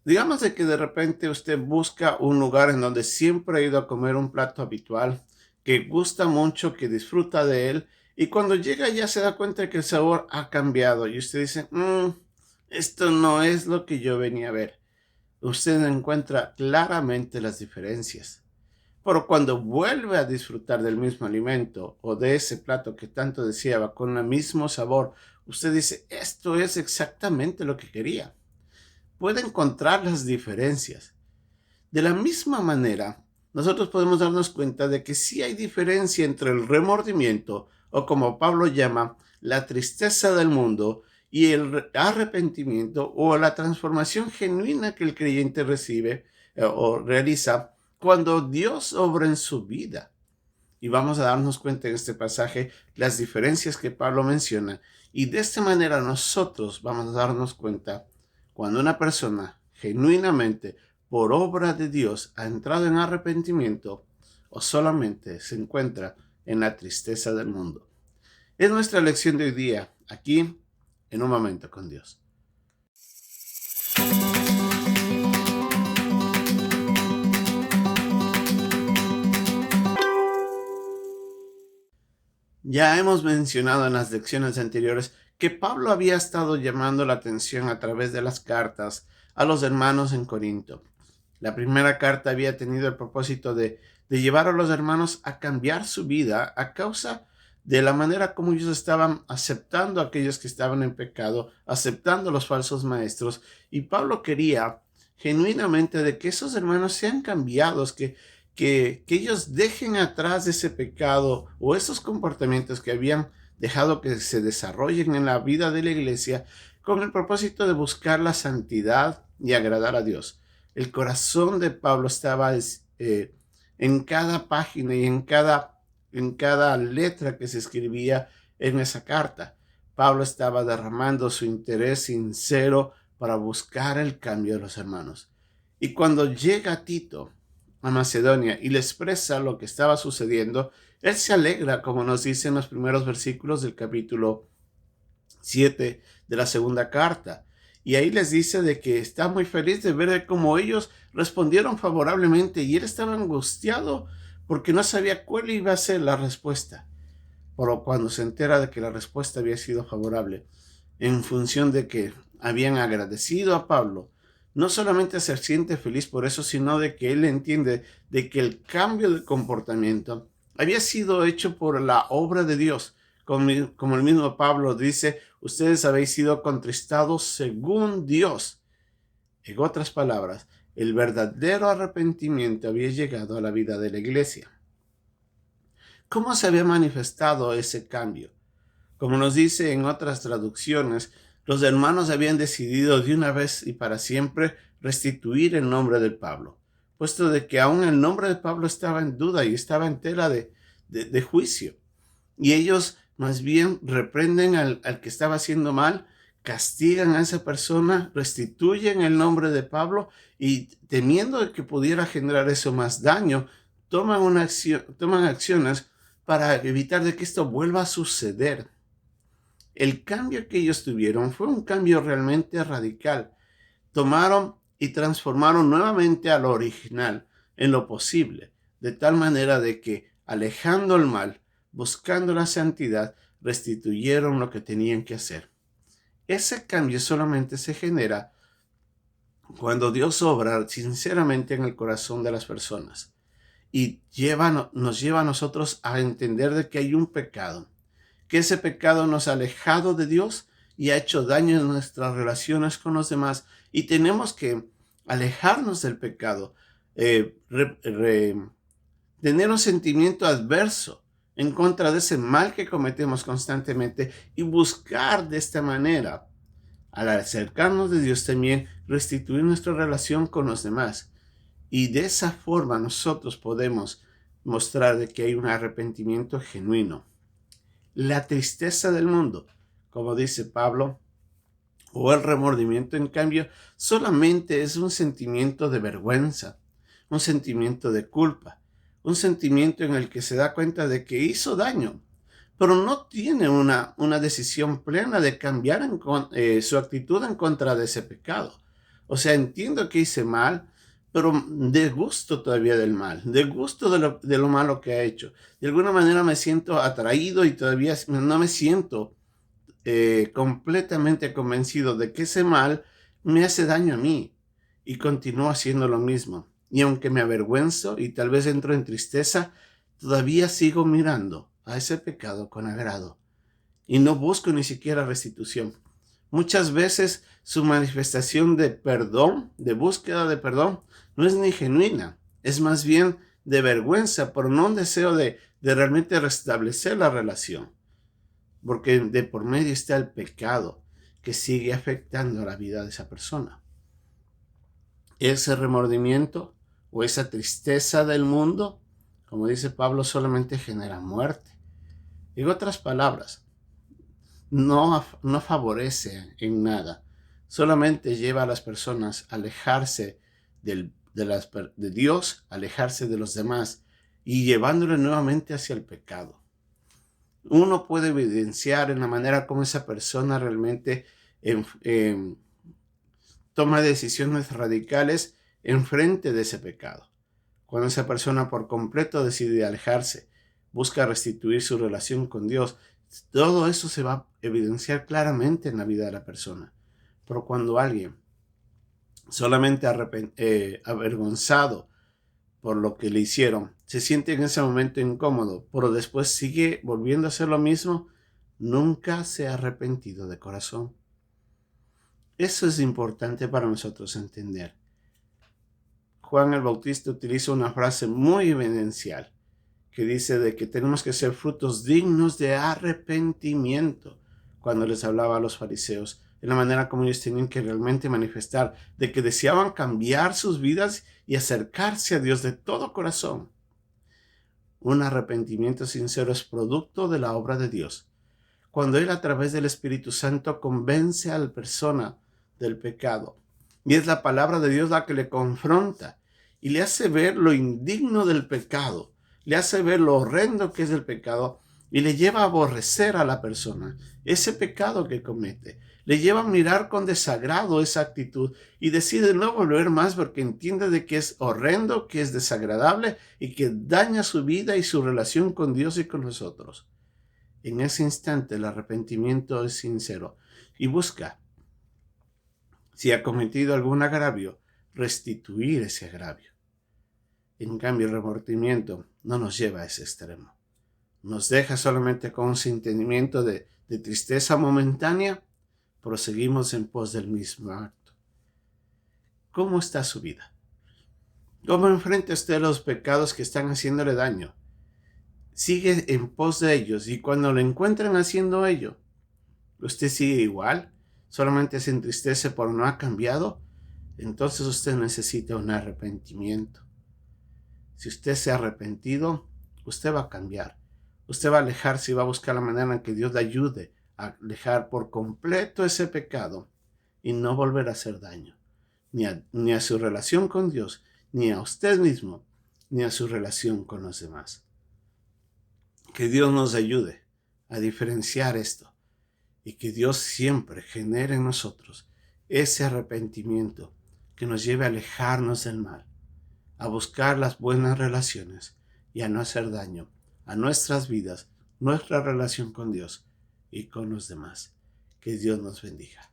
Digamos de que de repente usted busca un lugar en donde siempre ha ido a comer un plato habitual, que gusta mucho, que disfruta de él, y cuando llega ya se da cuenta de que el sabor ha cambiado y usted dice, esto no es lo que yo venía a ver. Usted encuentra claramente las diferencias. Pero cuando vuelve a disfrutar del mismo alimento o de ese plato que tanto deseaba con el mismo sabor, usted dice, esto es exactamente lo que quería. Puede encontrar las diferencias. De la misma manera, nosotros podemos darnos cuenta de que sí hay diferencia entre el remordimiento, o como Pablo llama, la tristeza del mundo, y el arrepentimiento o la transformación genuina que el creyente recibe o realiza cuando Dios obra en su vida. Y vamos a darnos cuenta en este pasaje las diferencias que Pablo menciona. Y de esta manera nosotros vamos a darnos cuenta cuando una persona genuinamente por obra de Dios ha entrado en arrepentimiento o solamente se encuentra en la tristeza del mundo. Es nuestra lección de hoy día, aquí en Un Momento con Dios. Ya hemos mencionado en las lecciones anteriores que Pablo había estado llamando la atención a través de las cartas a los hermanos en Corinto. La primera carta había tenido el propósito de llevar a los hermanos a cambiar su vida a causa de la manera como ellos estaban aceptando a aquellos que estaban en pecado, aceptando a los falsos maestros, y Pablo quería genuinamente de que esos hermanos sean cambiados, que ellos dejen atrás ese pecado o esos comportamientos que habían dejado que se desarrollen en la vida de la iglesia con el propósito de buscar la santidad y agradar a Dios. El corazón de Pablo estaba en cada página y en cada letra que se escribía en esa carta. Pablo estaba derramando su interés sincero para buscar el cambio de los hermanos. Y cuando llega Tito a Macedonia y le expresa lo que estaba sucediendo, él se alegra, como nos dice en los primeros versículos del capítulo 7 de la segunda carta. Y ahí les dice de que está muy feliz de ver cómo ellos respondieron favorablemente y él estaba angustiado porque no sabía cuál iba a ser la respuesta. Pero cuando se entera de que la respuesta había sido favorable, en función de que habían agradecido a Pablo, no solamente se siente feliz por eso, sino de que él entiende de que el cambio de comportamiento había sido hecho por la obra de Dios. Como el mismo Pablo dice, ustedes habéis sido contristados según Dios. En otras palabras, el verdadero arrepentimiento había llegado a la vida de la iglesia. ¿Cómo se había manifestado ese cambio? Como nos dice en otras traducciones, los hermanos habían decidido de una vez y para siempre restituir el nombre de Pablo, puesto de que aún el nombre de Pablo estaba en duda y estaba en tela de juicio. Y ellos más bien reprenden al que estaba haciendo mal, castigan a esa persona, restituyen el nombre de Pablo y temiendo de que pudiera generar eso más daño, toman acciones para evitar de que esto vuelva a suceder. El cambio que ellos tuvieron fue un cambio realmente radical. Tomaron y transformaron nuevamente a lo original en lo posible, de tal manera de que, alejando el mal, buscando la santidad, restituyeron lo que tenían que hacer. Ese cambio solamente se genera cuando Dios obra sinceramente en el corazón de las personas y nos lleva a nosotros a entender de que hay un pecado, que ese pecado nos ha alejado de Dios y ha hecho daño en nuestras relaciones con los demás y tenemos que alejarnos del pecado, tener un sentimiento adverso en contra de ese mal que cometemos constantemente y buscar de esta manera, al acercarnos de Dios también, restituir nuestra relación con los demás. Y de esa forma nosotros podemos mostrar de que hay un arrepentimiento genuino. La tristeza del mundo, como dice Pablo, o el remordimiento, en cambio, solamente es un sentimiento de vergüenza, un sentimiento de culpa, un sentimiento en el que se da cuenta de que hizo daño, pero no tiene una decisión plena de cambiar su actitud en contra de ese pecado. O sea, entiendo que hice mal, pero de gusto todavía del mal, de gusto de lo malo que ha hecho. De alguna manera me siento atraído y todavía no me siento completamente convencido de que ese mal me hace daño a mí y continúo haciendo lo mismo. Y aunque me avergüenzo y tal vez entro en tristeza, todavía sigo mirando a ese pecado con agrado y no busco ni siquiera restitución. Muchas veces su manifestación de perdón, de búsqueda de perdón, no es ni genuina, es más bien de vergüenza por no un deseo de realmente restablecer la relación, porque de por medio está el pecado que sigue afectando la vida de esa persona. Ese remordimiento o esa tristeza del mundo, como dice Pablo, solamente genera muerte. En otras palabras, no favorece en nada, solamente lleva a las personas a alejarse de Dios, alejarse de los demás y llevándole nuevamente hacia el pecado. Uno puede evidenciar en la manera como esa persona realmente toma decisiones radicales en frente de ese pecado. Cuando esa persona por completo decide alejarse, busca restituir su relación con Dios, todo eso se va a evidenciar claramente en la vida de la persona. Pero cuando alguien solamente avergonzado por lo que le hicieron, se siente en ese momento incómodo, pero después sigue volviendo a hacer lo mismo, nunca se ha arrepentido de corazón. Eso es importante para nosotros entender. Juan el Bautista utiliza una frase muy evidencial que dice de que tenemos que ser frutos dignos de arrepentimiento cuando les hablaba a los fariseos, en la manera como ellos tenían que realmente manifestar de que deseaban cambiar sus vidas y acercarse a Dios de todo corazón. Un arrepentimiento sincero es producto de la obra de Dios. Cuando Él a través del Espíritu Santo convence a la persona del pecado, y es la palabra de Dios la que le confronta y le hace ver lo indigno del pecado, le hace ver lo horrendo que es el pecado y le lleva a aborrecer a la persona ese pecado que comete. Le lleva a mirar con desagrado esa actitud y decide no volver más porque entiende de que es horrendo, que es desagradable y que daña su vida y su relación con Dios y con nosotros. En ese instante el arrepentimiento es sincero y busca, si ha cometido algún agravio, restituir ese agravio. En cambio, el remordimiento no nos lleva a ese extremo. Nos deja solamente con un sentimiento de tristeza momentánea, proseguimos en pos del mismo acto. ¿Cómo está su vida? ¿Cómo enfrenta usted los pecados que están haciéndole daño? Sigue en pos de ellos y cuando lo encuentran haciendo ello, ¿usted sigue igual? ¿Solamente se entristece por no ha cambiado? Entonces usted necesita un arrepentimiento. Si usted se ha arrepentido, usted va a cambiar. Usted va a alejarse y va a buscar la manera en que Dios le ayude a alejar por completo ese pecado y no volver a hacer daño, ni a su relación con Dios, ni a usted mismo, ni a su relación con los demás. Que Dios nos ayude a diferenciar esto y que Dios siempre genere en nosotros ese arrepentimiento que nos lleve a alejarnos del mal, a buscar las buenas relaciones y a no hacer daño a nuestras vidas, nuestra relación con Dios y con los demás. Que Dios nos bendiga.